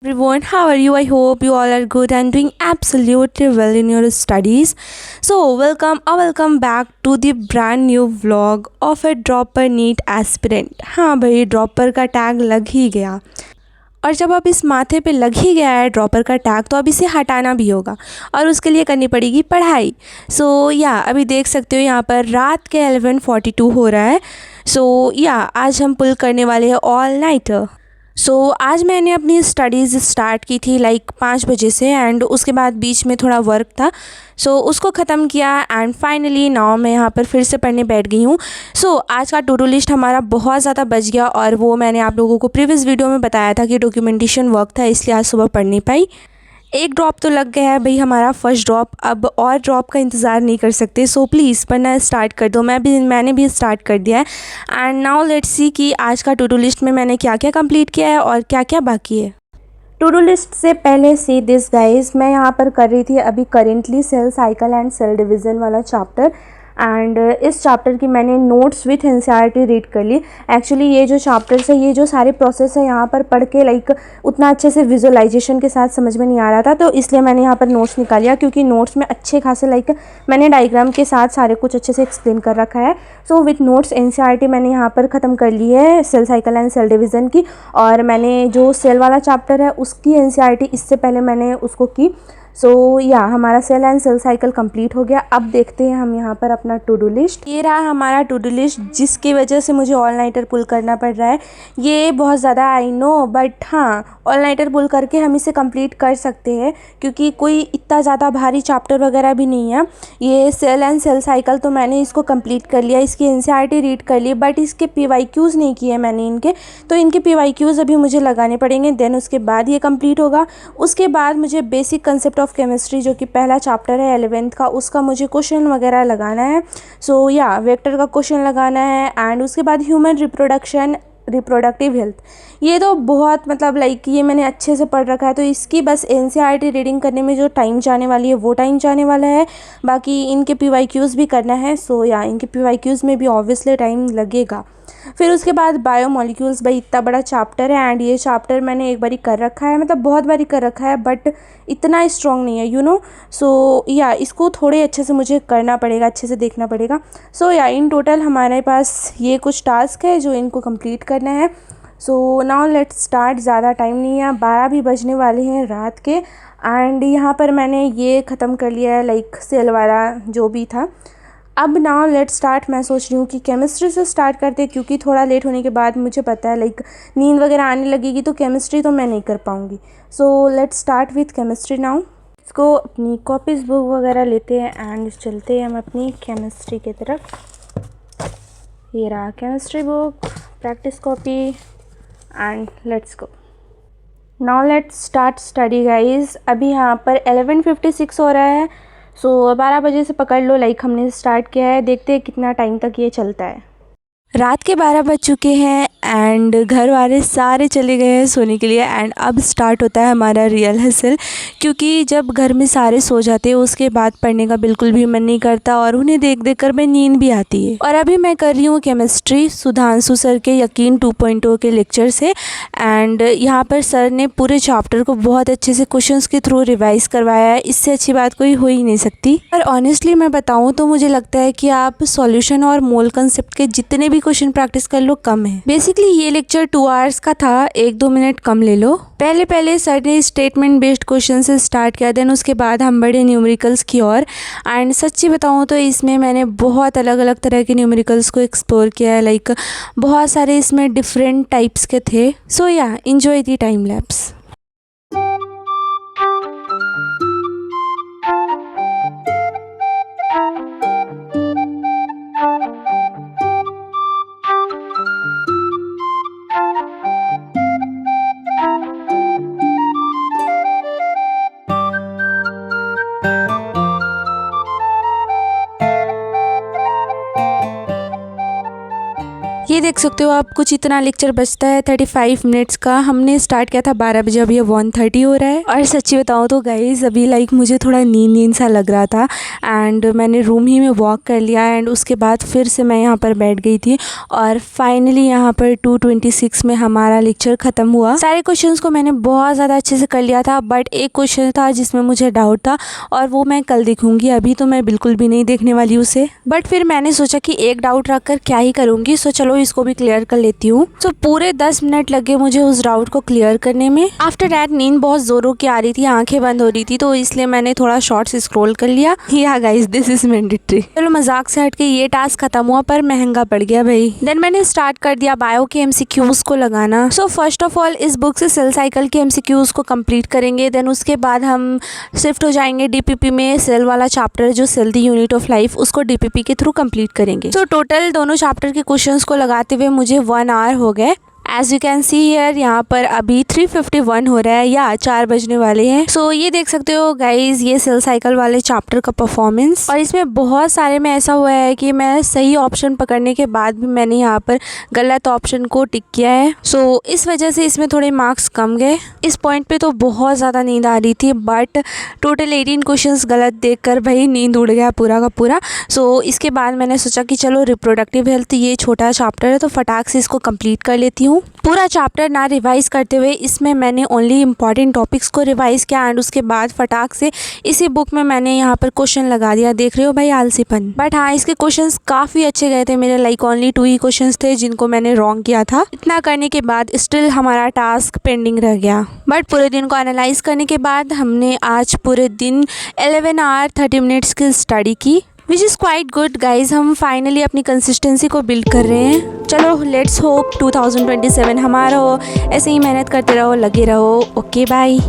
Everyone, how are you? I hope you all are good and doing absolutely well in your studies. So, welcome back to the brand new vlog of a dropper NEET aspirant. हाँ भाई, dropper का tag लग ही गया। और जब अब इस माथे पे लग ही गया है ड्रॉपर का टैग, तो अब इसे हटाना भी होगा और उसके लिए करनी पड़ेगी पढ़ाई। अभी देख सकते हो यहाँ पर रात के 11:42 हो रहा है। आज हम पुल करने वाले हैं ऑल नाइटर। आज मैंने अपनी स्टडीज़ स्टार्ट की थी लाइक 5 बजे से, एंड उसके बाद बीच में थोड़ा वर्क था। उसको ख़त्म किया एंड फाइनली नाउ मैं यहाँ पर फिर से पढ़ने बैठ गई हूँ। आज का टू डू लिस्ट हमारा बहुत ज़्यादा बच गया, और वो मैंने आप लोगों को प्रीवियस वीडियो में बताया था कि डॉक्यूमेंटेशन वर्क था, इसलिए आज सुबह पढ़ नहीं पाई। एक ड्रॉप तो लग गया है भाई, हमारा फर्स्ट ड्रॉप। अब और ड्रॉप का इंतज़ार नहीं कर सकते, सो प्लीज़ पढ़ना स्टार्ट कर दो। मैंने भी स्टार्ट कर दिया है। एंड नाउ लेट्स सी कि आज का टू डू लिस्ट में मैंने क्या क्या कंप्लीट किया है और क्या क्या बाकी है। टू डू लिस्ट से पहले सी दिस गाइस, मैं यहाँ पर कर रही थी अभी currently cell cycle and cell division वाला चैप्टर। एंड इस चैप्टर की मैंने नोट्स विथ एनसीईआरटी रीड कर ली। एक्चुअली ये जो चैप्टर्स है, ये जो सारे प्रोसेस है, यहाँ पर पढ़ के लाइक उतना अच्छे से विजुअलाइजेशन के साथ समझ में नहीं आ रहा था, तो इसलिए मैंने यहाँ पर नोट्स निकालिया, क्योंकि नोट्स में अच्छे खासे लाइक मैंने डायग्राम के साथ सारे कुछ अच्छे से एक्सप्लेन कर रखा है। विथ नोट्स एनसीईआरटी मैंने यहाँ पर ख़त्म कर ली है cell cycle and cell division की, और मैंने जो सेल वाला चैप्टर है उसकी एनसीईआरटी इससे पहले मैंने उसको की। हमारा cell and cell cycle complete हो गया। अब देखते हैं हम यहाँ पर अपना टू डू लिस्ट। ये रहा हमारा टू डू लिस्ट, जिसकी वजह से मुझे ऑल नाइटर पुल करना पड़ रहा है। ये बहुत ज़्यादा आई नो, बट हाँ, ऑल नाइटर पुल करके हम इसे कंप्लीट कर सकते हैं, क्योंकि कोई इतना ज़्यादा भारी चैप्टर वगैरह भी नहीं है। ये सेल एंड सेल साइकिल तो मैंने इसको कंप्लीट कर लिया, इसकी एनसीईआरटी रीड कर ली, बट इसके पीवाईक्यूज़ नहीं किए मैंने इनके। तो इनके पीवाईक्यूज़ अभी मुझे लगाने पड़ेंगे, देन उसके बाद ये कंप्लीट होगा। उसके बाद मुझे बेसिक कंसेप्ट ऑफ केमिस्ट्री, जो कि पहला चैप्टर है 11th का, उसका मुझे क्वेश्चन वगैरह लगाना है। वेक्टर का क्वेश्चन लगाना है। एंड उसके बाद ह्यूमन रिप्रोडक्शन, रिप्रोडक्टिव हेल्थ, ये तो बहुत मतलब लाइक ये मैंने अच्छे से पढ़ रखा है, तो इसकी बस एनसीईआरटी रीडिंग करने में जो टाइम जाने वाली है वो टाइम जाने वाला है। बाकी इनके पीवाईक्यूज़ भी करना है। इनके पीवाईक्यूज़ में भी ऑब्वियसली टाइम लगेगा। फिर उसके बाद बायोमोलिक्यूल्स, भाई इतना बड़ा चैप्टर है, एंड ये चैप्टर मैंने एक बारी कर रखा है, मतलब बहुत बारी कर रखा है, बट इतना स्ट्रॉन्ग नहीं है इसको थोड़े अच्छे से मुझे करना पड़ेगा, अच्छे से देखना पड़ेगा। इन टोटल हमारे पास ये कुछ टास्क है जो इनको कंप्लीट करना है। Now let's start. ज़्यादा टाइम नहीं है, 12 भी बजने वाले हैं रात के। एंड यहाँ पर मैंने ये ख़त्म कर लिया है लाइक सेल वाला जो भी था। अब नाउ लेट्स स्टार्ट। मैं सोच रही हूँ कि केमिस्ट्री से स्टार्ट करते, क्योंकि थोड़ा लेट होने के बाद मुझे पता है लाइक नींद वगैरह आने लगेगी, तो केमिस्ट्री तो मैं नहीं कर पाऊँगी। Let's start with chemistry now. इसको अपनी कॉपीज़ बुक वगैरह लेते हैं एंड चलते हैं हम अपनी केमिस्ट्री की तरफ। ये रहा chemistry book, practice copy, and let's go. Now let's start study guys. अभी यहाँ पर 11:56 हो रहा है। 12 बजे से पकड़ लो, लाइक हमने स्टार्ट किया है, देखते हैं कितना टाइम तक ये चलता है। रात के 12 बज चुके हैं एंड घर वाले सारे चले गए हैं सोने के लिए, एंड अब स्टार्ट होता है हमारा रियल हसल, क्योंकि जब घर में सारे सो जाते हैं उसके बाद पढ़ने का बिल्कुल भी मन नहीं करता, और उन्हें देख देख कर मैं नींद भी आती है। और अभी मैं कर रही हूँ केमिस्ट्री सुधांशु सर के यकीन 2.0 के लेक्चर से। एंड यहाँ पर सर ने पूरे चैप्टर को बहुत अच्छे से क्वेश्चंस के थ्रू रिवाइज करवाया है, इससे अच्छी बात कोई हो ही नहीं सकती। पर ऑनेस्टली मैं बताऊँ तो मुझे लगता है कि आप सॉल्यूशन और मोल कंसेप्ट के जितने भी क्वेश्चन प्रैक्टिस कर लो कम है। बेसिकली ये लेक्चर 2 आवर्स का था, 1-2 मिनट कम ले लो। पहले सर ने स्टेटमेंट बेस्ड क्वेश्चन से स्टार्ट किया, देन उसके बाद हम बढ़े न्यूमेरिकल्स की ओर। एंड सच्ची बताऊँ तो इसमें मैंने बहुत अलग अलग तरह के न्यूमेरिकल्स को एक्सप्लोर किया है, लाइक बहुत सारे इसमें डिफरेंट टाइप्स के थे। एंजॉय दी टाइम लैप्स। ये ये देख सकते हो आप, कुछ इतना लेक्चर बचता है 35 मिनट्स का। हमने स्टार्ट किया था 12 बजे, अभी 1:30 हो रहा है। और सच्ची बताऊँ तो गाइज अभी मुझे थोड़ा नींद सा लग रहा था एंड मैंने रूम ही में वॉक कर लिया एंड उसके बाद फिर से मैं यहाँ पर बैठ गई थी और फाइनली यहाँ पर 2:26 में हमारा लेक्चर ख़त्म हुआ। सारे क्वेश्चंस को मैंने बहुत ज़्यादा अच्छे से कर लिया था, बट एक क्वेश्चन था जिसमें मुझे डाउट था और वो मैं कल देखूँगी, अभी तो मैं बिल्कुल भी नहीं देखने वाली उसे। बट फिर मैंने सोचा कि एक डाउट रख कर क्या ही करूँगी, सो चलो इसको भी क्लियर कर लेती हूँ। सो पूरे 10 मिनट लगे मुझे उस डाउट को क्लियर करने में। आफ्टर दैट नींद बहुत ज़ोरों की आ रही थी, आंखें बंद हो रही थी, तो इसलिए मैंने थोड़ा शॉर्ट्स स्क्रॉल कर लिया। या गाइस दिस इज मैंडेटरी। चलो मजाक से हटके ये टास्क खत्म हुआ पर महंगा पड़ गया भाई। देन मैंने स्टार्ट कर दिया बायो के एमसीक्यूज को लगाना। सो फर्स्ट ऑफ ऑल इस बुक से सेल साइकिल के एमसीक्यूज को कंप्लीट करेंगे। देन उसके बाद हम शिफ्ट हो जाएंगे डीपीपी में। सेल वाला चैप्टर जो cell the unit of life, उसको डीपीपी के थ्रू कंप्लीट करेंगे। सो टोटल दोनों चैप्टर के क्वेश्चंस को लगाते हुए मुझे 1 आवर हो गए। As you can see here, यहाँ पर अभी 3:51 हो रहा है या 4 बजने वाले हैं। सो ये देख सकते हो गाइज, ये सेल साइकिल वाले चैप्टर का परफॉर्मेंस। और इसमें बहुत सारे में ऐसा हुआ है कि मैं सही ऑप्शन पकड़ने के बाद भी मैंने यहाँ पर गलत ऑप्शन को टिक किया है। सो इस वजह से इसमें थोड़े मार्क्स कम गए। इस पॉइंट पे तो बहुत ज़्यादा नींद आ रही थी, बट टोटल 18 क्वेश्चंस गलत देखकर भाई नींद उड़ गया पूरा का पूरा। सो इसके बाद मैंने सोचा कि चलो रिप्रोडक्टिव हेल्थ ये छोटा चैप्टर है तो फटाक से इसको कंप्लीट कर लेती हूँ। पूरा चैप्टर ना रिवाइज करते हुए इसमें मैंने ओनली इंपॉर्टेंट टॉपिक्स को रिवाइज किया एंड उसके बाद फटाक से इसी बुक में मैंने यहाँ पर क्वेश्चन लगा दिया। देख रहे हो भाई आलसीपन। बट हाँ, इसके क्वेश्चंस काफ़ी अच्छे गए थे मेरे। ओनली 2 ही क्वेश्चंस थे जिनको मैंने रॉन्ग किया था। इतना करने के बाद स्टिल हमारा टास्क पेंडिंग रह गया। बट पूरे दिन को एनालाइज करने के बाद हमने आज पूरे दिन 11 आवर 30 मिनट्स की स्टडी की, which is quite good guys. हम फाइनली अपनी कंसिस्टेंसी को बिल्ड कर रहे हैं। चलो लेट्स होप 2027 हमारा हो। ऐसे ही मेहनत करते रहो, लगे रहो। Okay bye.